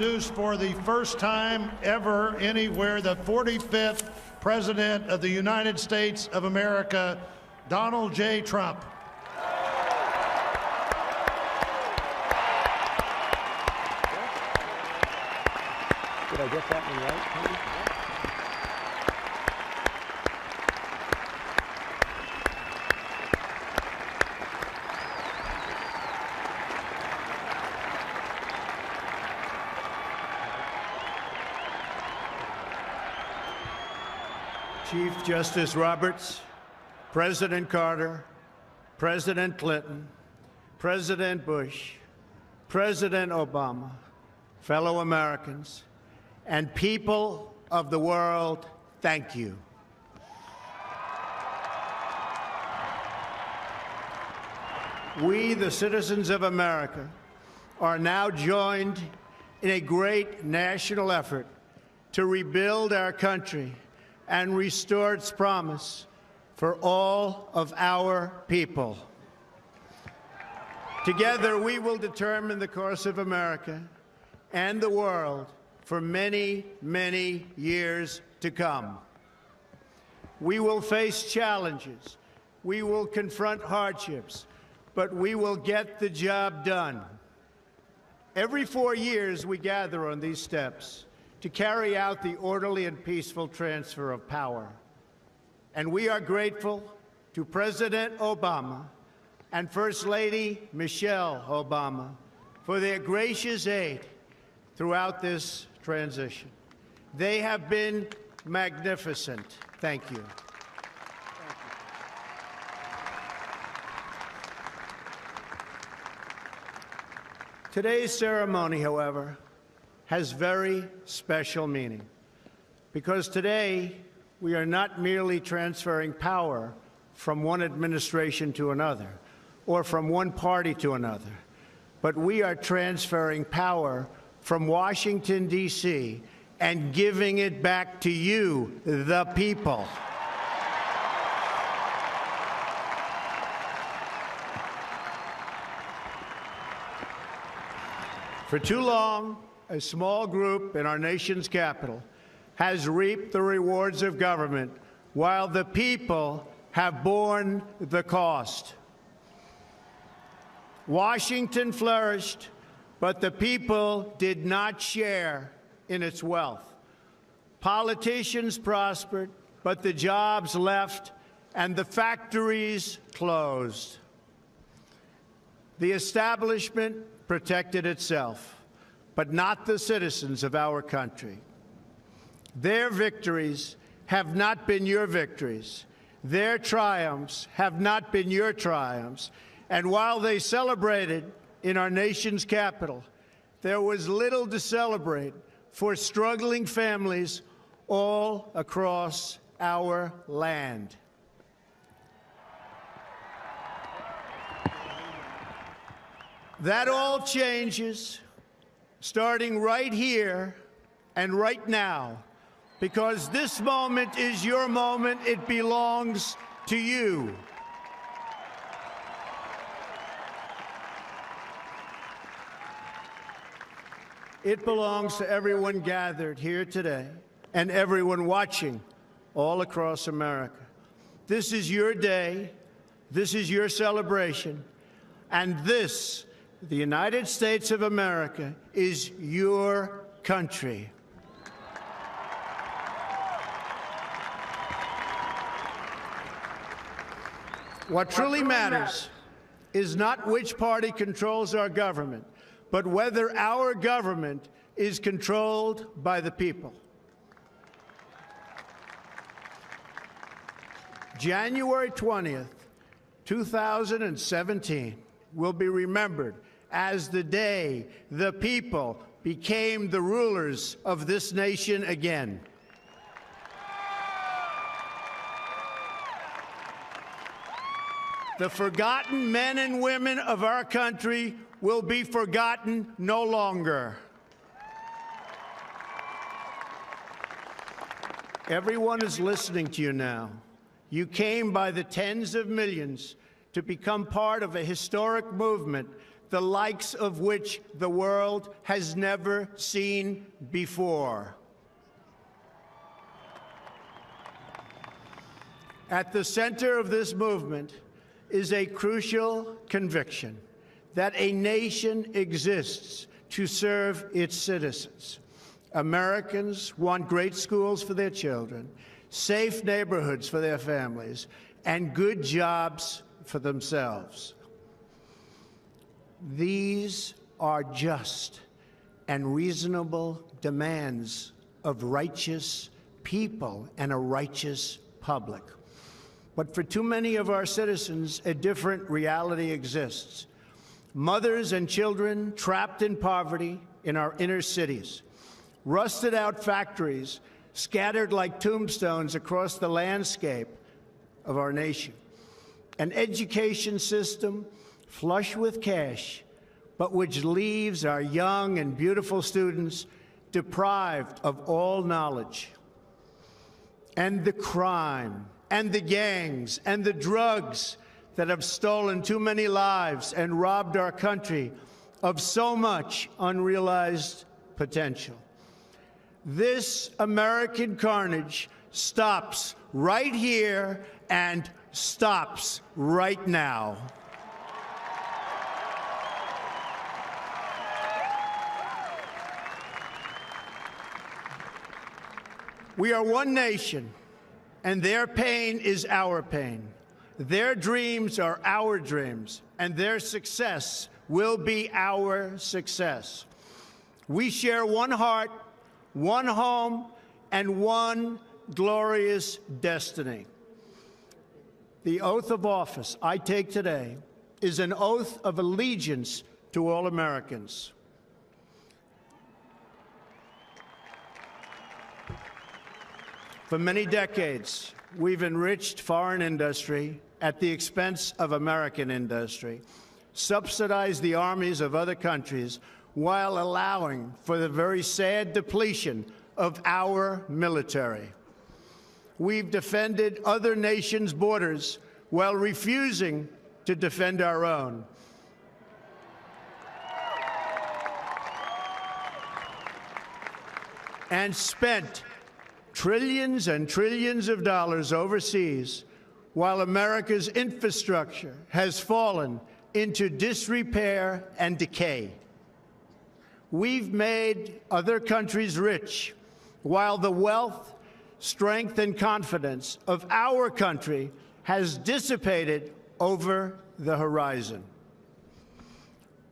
introduce for the first time ever anywhere the 45th President of the United States of America, Donald J. Trump. Did I get that one right, Tony? Chief Justice Roberts, President Carter, President Clinton, President Bush, President Obama, fellow Americans, and people of the world, thank you. We, the citizens of America, are now joined in a great national effort to rebuild our country and restore its promise for all of our people. Together, we will determine the course of America and the world for many, many years to come. We will face challenges. We will confront hardships, but we will get the job done. Every 4 years, we gather on these steps to carry out the orderly and peaceful transfer of power. And we are grateful to President Obama and First Lady Michelle Obama for their gracious aid throughout this transition. They have been magnificent. Thank you. Today's ceremony, however, has very special meaning, because today we are not merely transferring power from one administration to another or from one party to another, but we are transferring power from Washington, D.C., and giving it back to you, the people. For too long, a small group in our nation's capital has reaped the rewards of government while the people have borne the cost. Washington flourished, but the people did not share in its wealth. Politicians prospered, but the jobs left and the factories closed. The establishment protected itself, but not the citizens of our country. Their victories have not been your victories. Their triumphs have not been your triumphs. And while they celebrated in our nation's capital, there was little to celebrate for struggling families all across our land. That all changes starting right here and right now, because this moment is your moment. It belongs to you. It belongs to everyone gathered here today and everyone watching all across America. This is your day. This is your celebration. And this, the United States of America, is your country. What truly matters is not which party controls our government, but whether our government is controlled by the people. January 20th, 2017 will be remembered as the day the people became the rulers of this nation again. The forgotten men and women of our country will be forgotten no longer. Everyone is listening to you now. You came by the tens of millions to become part of a historic movement the likes of which the world has never seen before. At the center of this movement is a crucial conviction that a nation exists to serve its citizens. Americans want great schools for their children, safe neighborhoods for their families, and good jobs for themselves. These are just and reasonable demands of righteous people and a righteous public. But for too many of our citizens, a different reality exists. Mothers and children trapped in poverty in our inner cities, rusted out factories scattered like tombstones across the landscape of our nation, an education system flush with cash, but which leaves our young and beautiful students deprived of all knowledge, and the crime and the gangs and the drugs that have stolen too many lives and robbed our country of so much unrealized potential. This American carnage stops right here and stops right now. We are one nation, and their pain is our pain. Their dreams are our dreams, and their success will be our success. We share one heart, one home, and one glorious destiny. The oath of office I take today is an oath of allegiance to all Americans. For many decades, we've enriched foreign industry at the expense of American industry, subsidized the armies of other countries while allowing for the very sad depletion of our military. We've defended other nations' borders while refusing to defend our own. And spent trillions and trillions of dollars overseas while America's infrastructure has fallen into disrepair and decay. We've made other countries rich while the wealth, strength, and confidence of our country has dissipated over the horizon.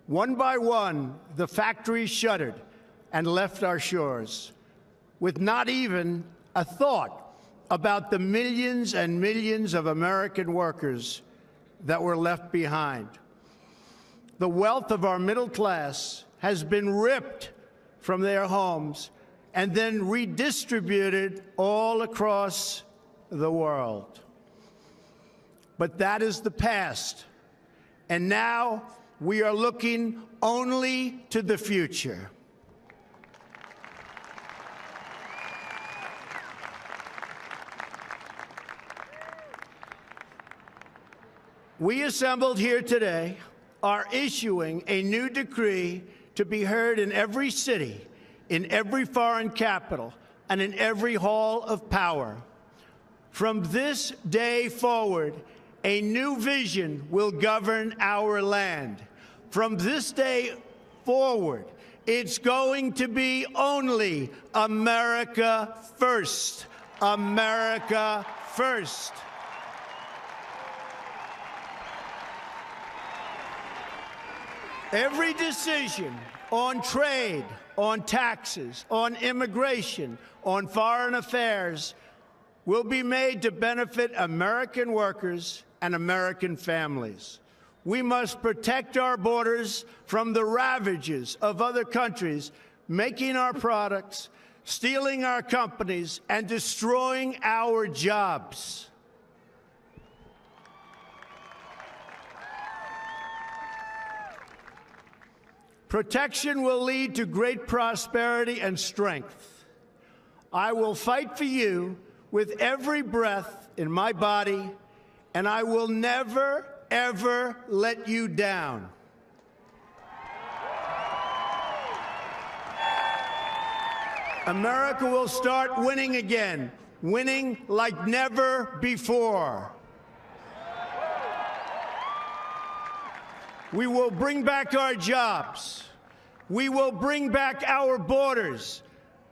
One by one, the factories shuttered and left our shores, with not even a thought about the millions and millions of American workers that were left behind. The wealth of our middle class has been ripped from their homes and then redistributed all across the world. But that is the past, and now we are looking only to the future. We assembled here today are issuing a new decree to be heard in every city, in every foreign capital, and in every hall of power. From this day forward, a new vision will govern our land. From this day forward, it's going to be only America first. America first. Every decision on trade, on taxes, on immigration, on foreign affairs will be made to benefit American workers and American families. We must protect our borders from the ravages of other countries making our products, stealing our companies, and destroying our jobs. Protection will lead to great prosperity and strength. I will fight for you with every breath in my body, and I will never, ever let you down. America will start winning again, winning like never before. We will bring back our jobs. We will bring back our borders.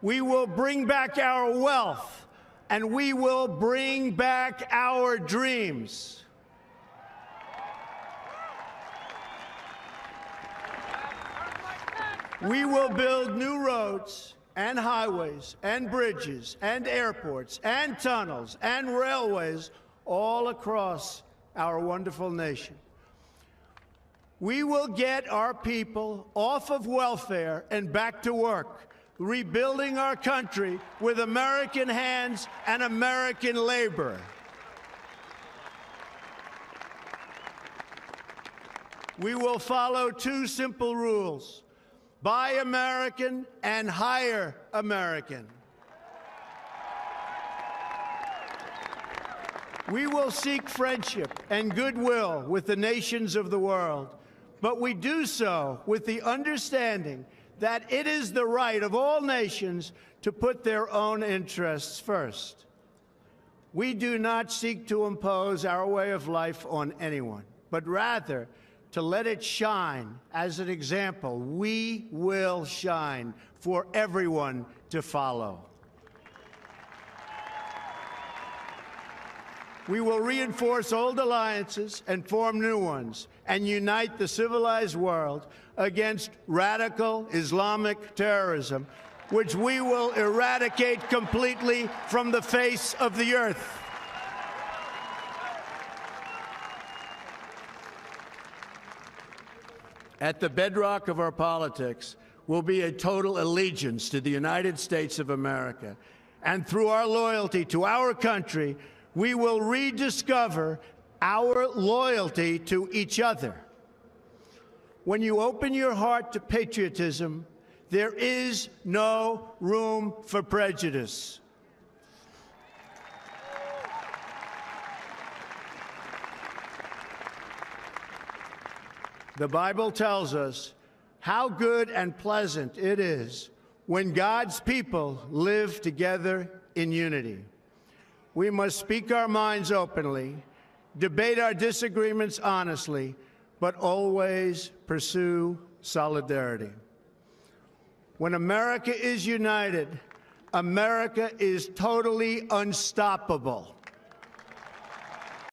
We will bring back our wealth. And we will bring back our dreams. We will build new roads and highways and bridges and airports and tunnels and railways all across our wonderful nation. We will get our people off of welfare and back to work, rebuilding our country with American hands and American labor. We will follow two simple rules: buy American and hire American. We will seek friendship and goodwill with the nations of the world, but we do so with the understanding that it is the right of all nations to put their own interests first. We do not seek to impose our way of life on anyone, but rather to let it shine as an example. We will shine for everyone to follow. We will reinforce old alliances and form new ones and unite the civilized world against radical Islamic terrorism, which we will eradicate completely from the face of the earth. At the bedrock of our politics will be a total allegiance to the United States of America. And through our loyalty to our country, we will rediscover our loyalty to each other. When you open your heart to patriotism, there is no room for prejudice. The Bible tells us how good and pleasant it is when God's people live together in unity. We must speak our minds openly, debate our disagreements honestly, but always pursue solidarity. When America is united, America is totally unstoppable.